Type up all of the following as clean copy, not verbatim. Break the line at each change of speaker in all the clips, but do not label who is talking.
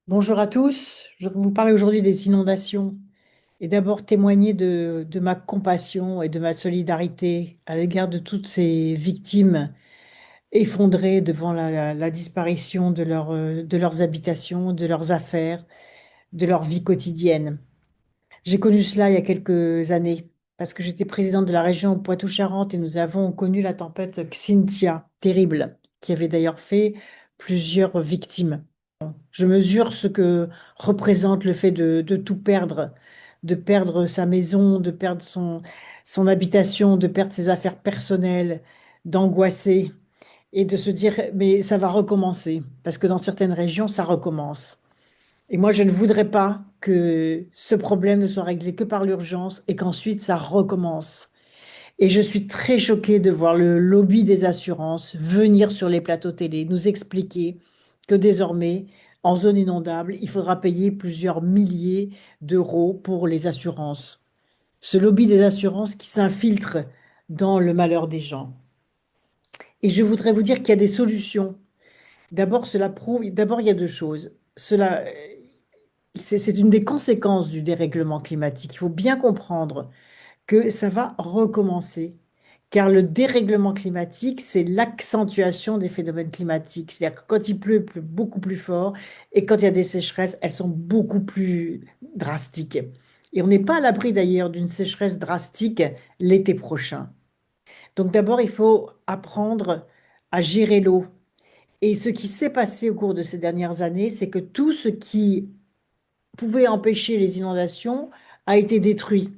Bonjour à tous, je vais vous parler aujourd'hui des inondations et d'abord témoigner de ma compassion et de ma solidarité à l'égard de toutes ces victimes effondrées devant la disparition de leurs habitations, de leurs affaires, de leur vie quotidienne. J'ai connu cela il y a quelques années parce que j'étais présidente de la région Poitou-Charentes et nous avons connu la tempête Xynthia, terrible, qui avait d'ailleurs fait plusieurs victimes. Je mesure ce que représente le fait de tout perdre, de perdre sa maison, de perdre son habitation, de perdre ses affaires personnelles, d'angoisser et de se dire, mais ça va recommencer, parce que dans certaines régions, ça recommence. Et moi, je ne voudrais pas que ce problème ne soit réglé que par l'urgence et qu'ensuite ça recommence. Et je suis très choquée de voir le lobby des assurances venir sur les plateaux télé nous expliquer que désormais, en zone inondable, il faudra payer plusieurs milliers d'euros pour les assurances. Ce lobby des assurances qui s'infiltre dans le malheur des gens. Et je voudrais vous dire qu'il y a des solutions. D'abord, cela prouve, d'abord, il y a deux choses. C'est une des conséquences du dérèglement climatique. Il faut bien comprendre que ça va recommencer. Car le dérèglement climatique, c'est l'accentuation des phénomènes climatiques. C'est-à-dire que quand il pleut, il pleut beaucoup plus fort, et quand il y a des sécheresses, elles sont beaucoup plus drastiques. Et on n'est pas à l'abri d'ailleurs d'une sécheresse drastique l'été prochain. Donc d'abord, il faut apprendre à gérer l'eau. Et ce qui s'est passé au cours de ces dernières années, c'est que tout ce qui pouvait empêcher les inondations a été détruit.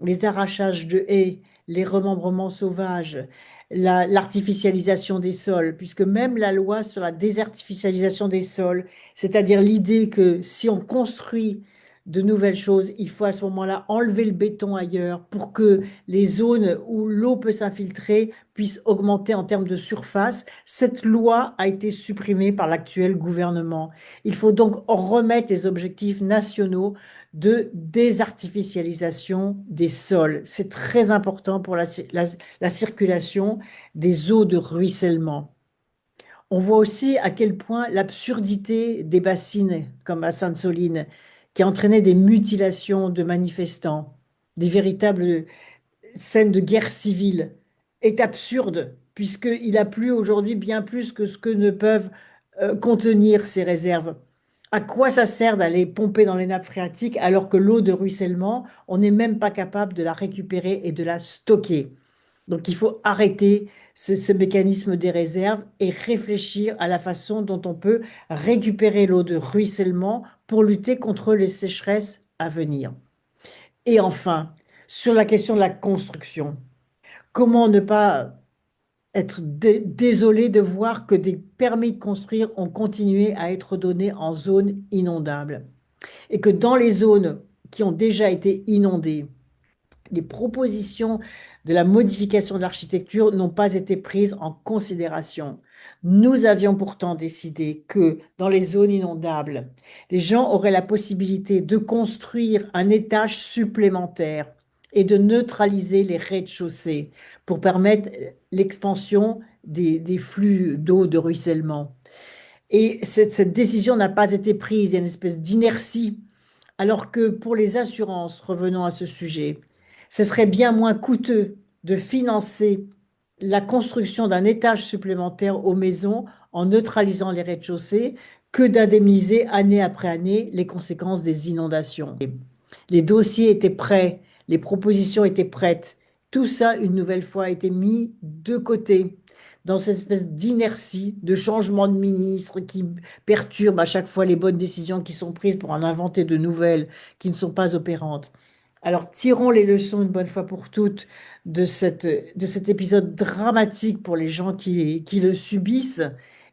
Les arrachages de haies, les remembrements sauvages, l'artificialisation des sols, puisque même la loi sur la désertificialisation des sols, c'est-à-dire l'idée que si on construit de nouvelles choses, il faut à ce moment-là enlever le béton ailleurs pour que les zones où l'eau peut s'infiltrer puissent augmenter en termes de surface. Cette loi a été supprimée par l'actuel gouvernement. Il faut donc remettre les objectifs nationaux de désartificialisation des sols. C'est très important pour la circulation des eaux de ruissellement. On voit aussi à quel point l'absurdité des bassines, comme à Sainte-Soline, qui entraînait des mutilations de manifestants, des véritables scène de guerre civile est absurde, puisqu'il a plu aujourd'hui bien plus que ce que ne peuvent contenir ces réserves. À quoi ça sert d'aller pomper dans les nappes phréatiques alors que l'eau de ruissellement, on n'est même pas capable de la récupérer et de la stocker? Donc il faut arrêter ce mécanisme des réserves et réfléchir à la façon dont on peut récupérer l'eau de ruissellement pour lutter contre les sécheresses à venir. Et enfin, sur la question de la construction, comment ne pas être désolé de voir que des permis de construire ont continué à être donnés en zone inondable et que dans les zones qui ont déjà été inondées, les propositions de la modification de l'architecture n'ont pas été prises en considération. Nous avions pourtant décidé que dans les zones inondables, les gens auraient la possibilité de construire un étage supplémentaire et de neutraliser les rez-de-chaussée pour permettre l'expansion des flux d'eau de ruissellement. Et cette décision n'a pas été prise. Il y a une espèce d'inertie alors que pour les assurances, revenons à ce sujet, ce serait bien moins coûteux de financer la construction d'un étage supplémentaire aux maisons en neutralisant les rez-de-chaussée que d'indemniser année après année les conséquences des inondations. Les dossiers étaient prêts, les propositions étaient prêtes. Tout ça, une nouvelle fois, a été mis de côté dans cette espèce d'inertie, de changement de ministre qui perturbe à chaque fois les bonnes décisions qui sont prises pour en inventer de nouvelles qui ne sont pas opérantes. Alors, tirons les leçons une bonne fois pour toutes de cet épisode dramatique pour les gens qui le subissent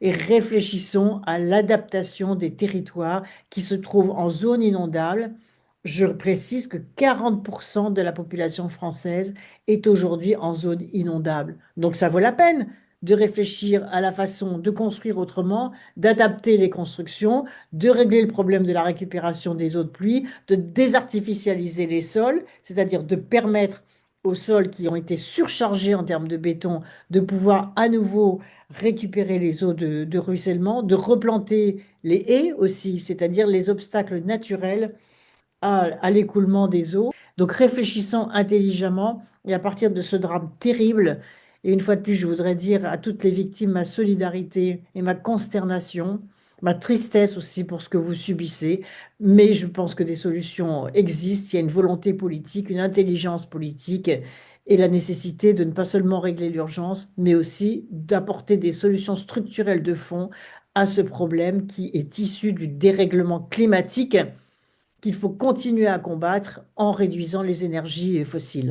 et réfléchissons à l'adaptation des territoires qui se trouvent en zone inondable. Je précise que 40% de la population française est aujourd'hui en zone inondable. Donc ça vaut la peine de réfléchir à la façon de construire autrement, d'adapter les constructions, de régler le problème de la récupération des eaux de pluie, de désartificialiser les sols, c'est-à-dire de permettre aux sols qui ont été surchargés en termes de béton, de pouvoir à nouveau récupérer les eaux de ruissellement, de replanter les haies aussi, c'est-à-dire les obstacles naturels à l'écoulement des eaux. Donc réfléchissons intelligemment et à partir de ce drame terrible, et une fois de plus, je voudrais dire à toutes les victimes ma solidarité et ma consternation, ma tristesse aussi pour ce que vous subissez, mais je pense que des solutions existent, il y a une volonté politique, une intelligence politique et la nécessité de ne pas seulement régler l'urgence, mais aussi d'apporter des solutions structurelles de fond à ce problème qui est issu du dérèglement climatique qu'il faut continuer à combattre en réduisant les énergies fossiles.